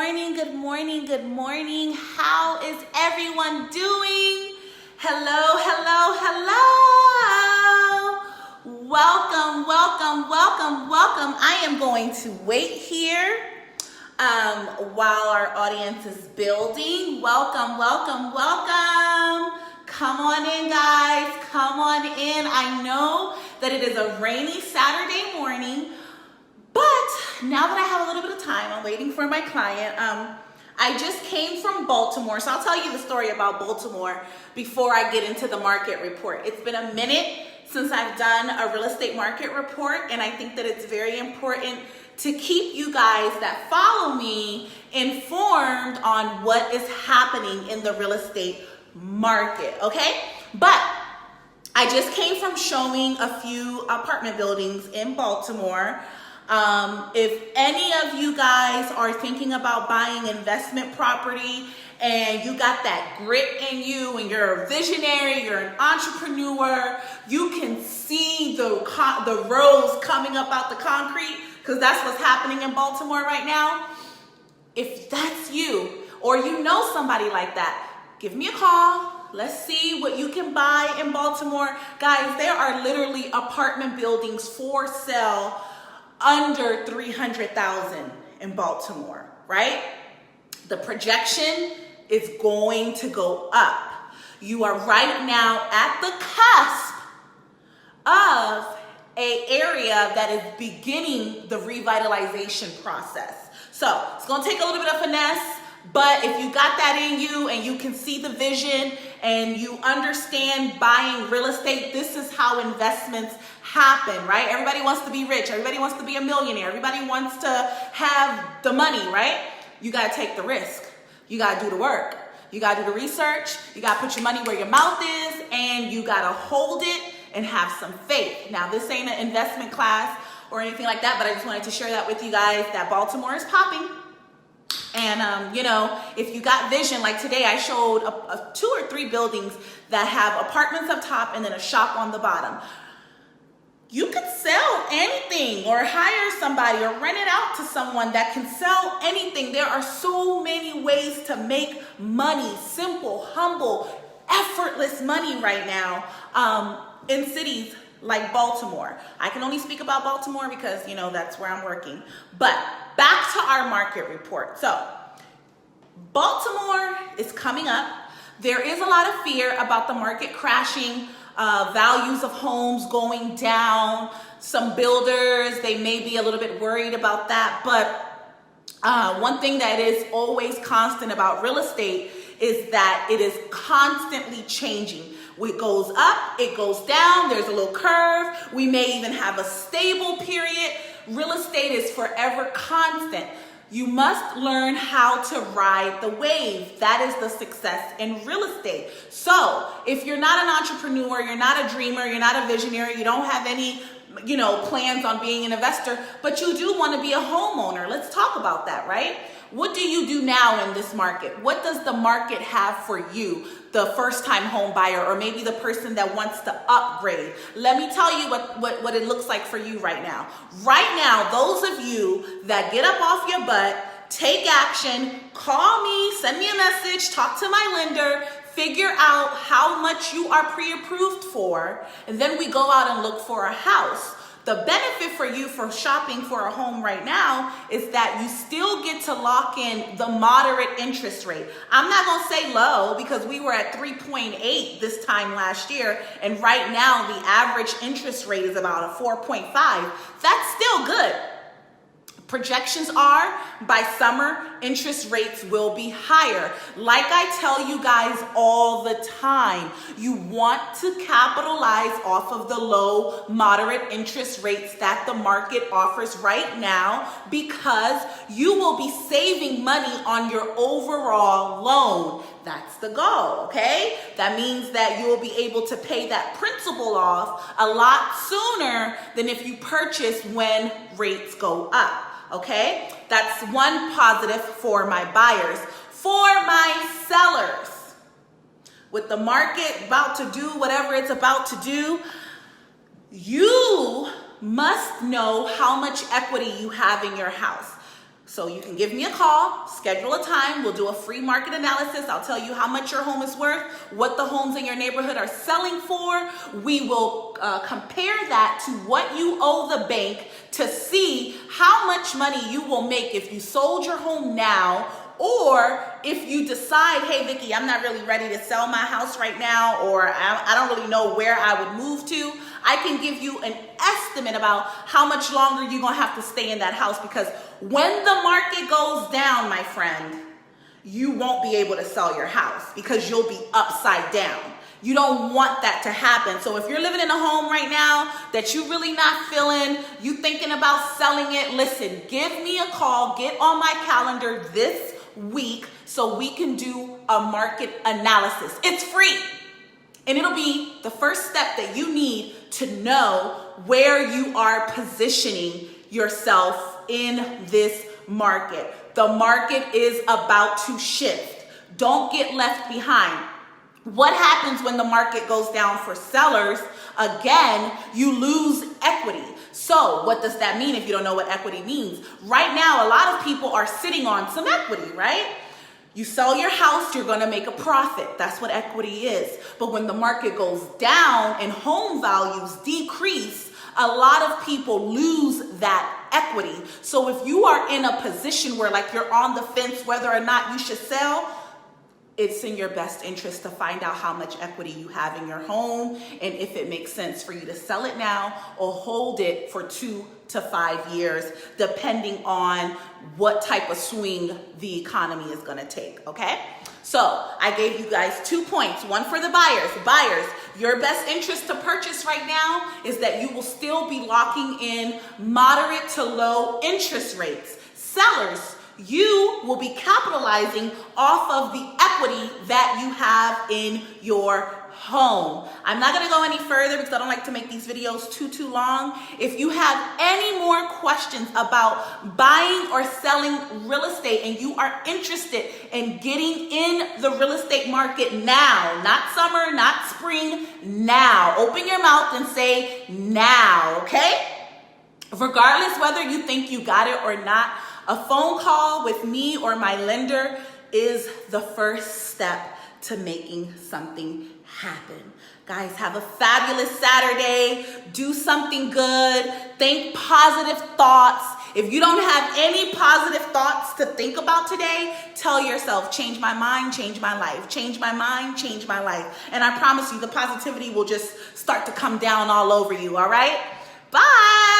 morning, good morning, good morning. How is everyone doing? Hello, hello, hello. Welcome, welcome, welcome, welcome. I am going to wait here while our audience is building. Welcome, welcome, welcome. Come on in, guys. Come on in. I know that it is a rainy Saturday morning, but now that I have a little bit of time, I'm waiting for my client. I just came from Baltimore, so I'll tell you the story about Baltimore before I get into the market report. It's been a minute since I've done a real estate market report, and I think that it's very important to keep you guys that follow me informed on what is happening in the real estate market, okay? But I just came from showing a few apartment buildings in Baltimore. If any of you guys are thinking about buying investment property and you got that grit in you and you're a visionary, you're an entrepreneur, you can see the rows coming up out the concrete, because that's what's happening in Baltimore right now. If that's you, or you know somebody like that, give me a call. Let's see what you can buy in Baltimore. Guys, there are literally apartment buildings for sale under $300,000 in Baltimore, right? The projection is going to go up. You are right now at the cusp of an area that is beginning the revitalization process. So it's going to take a little bit of finesse, but if you got that in you and you can see the vision and you understand buying real estate, this is how investments happen, right? Everybody wants to be rich. Everybody wants to be a millionaire. Everybody wants to have the money, right? You got to take the risk. You got to do the work. You got to do the research. You got to put your money where your mouth is, and you got to hold it and have some faith. Now, this ain't an investment class or anything like that, but I just wanted to share that with you guys, that Baltimore is popping. And, if you got vision, like today I showed 2 or 3 buildings that have apartments up top and then a shop on the bottom. You could sell anything or hire somebody or rent it out to someone that can sell anything. There are so many ways to make money, simple, humble, effortless money right now in cities like Baltimore. I can only speak about Baltimore because, that's where I'm working. But back to our market report. So Baltimore is coming up. There is a lot of fear about the market crashing, values of homes going down. Some builders, they may be a little bit worried about that. But one thing that is always constant about real estate is that it is constantly changing. It goes up, it goes down, there's a little curve. We may even have a stable period. Real estate is forever constant. You must learn how to ride the wave. That is the success in real estate. So if you're not an entrepreneur, you're not a dreamer, you're not a visionary, you don't have any plans on being an investor, but you do want to be a homeowner. Let's talk about that, right? What do you do now in this market? What does the market have for you, the first-time home buyer, or maybe the person that wants to upgrade? Let me tell you what it looks like for you right now. Right now, those of you that get up off your butt, take action, call me, send me a message, talk to my lender, figure out how much you are pre-approved for, and then we go out and look for a house. The benefit for you for shopping for a home right now is that you still get to lock in the moderate interest rate. I'm not going to say low, because we were at 3.8 this time last year, and right now the average interest rate is about a 4.5. That's still good. Projections are by summer, interest rates will be higher. Like I tell you guys all the time, you want to capitalize off of the low, moderate interest rates that the market offers right now, because you will be saving money on your overall loan. That's the goal, okay? That means that you will be able to pay that principal off a lot sooner than if you purchase when rates go up. Okay, that's one positive for my buyers. For my sellers, with the market about to do whatever it's about to do, you must know how much equity you have in your house. So you can give me a call, schedule a time, we'll do a free market analysis. I'll tell you how much your home is worth, what the homes in your neighborhood are selling for. We will compare that to what you owe the bank to see how much money you will make if you sold your home now, or if you decide, hey, Vicky, I'm not really ready to sell my house right now, or I don't really know where I would move to. I can give you an estimate about how much longer you're gonna have to stay in that house, because when the market goes down, my friend, you won't be able to sell your house because you'll be upside down. You don't want that to happen. So if you're living in a home right now that you're really not feeling, you thinking about selling it, listen, give me a call, get on my calendar this week so we can do a market analysis. It's free. And it'll be the first step that you need to know where you are positioning yourself in this market. The market is about to shift. Don't get left behind. What happens when the market goes down for sellers? Again, you lose equity. So what does that mean if you don't know what equity means? Right now, a lot of people are sitting on some equity, right? You sell your house, you're gonna make a profit. That's what equity is. But when the market goes down and home values decrease, a lot of people lose that equity. So if you are in a position where like you're on the fence whether or not you should sell, it's in your best interest to find out how much equity you have in your home and if it makes sense for you to sell it now or hold it for 2 to 5 years, depending on what type of swing the economy is gonna take, okay? So I gave you guys 2 points, one for the buyers. Buyers, your best interest to purchase right now is that you will still be locking in moderate to low interest rates. Sellers, you will be capitalizing off of the equity that you have in your home. I'm not gonna go any further because I don't like to make these videos too long. If you have any more questions about buying or selling real estate and you are interested in getting in the real estate market now, not summer, not spring, now. Open your mouth and say now, okay? Regardless whether you think you got it or not, a phone call with me or my lender is the first step to making something happen. Guys, have a fabulous Saturday. Do something good. Think positive thoughts. If you don't have any positive thoughts to think about today, tell yourself, change my mind, change my life. Change my mind, change my life. And I promise you, the positivity will just start to come down all over you, all right? Bye.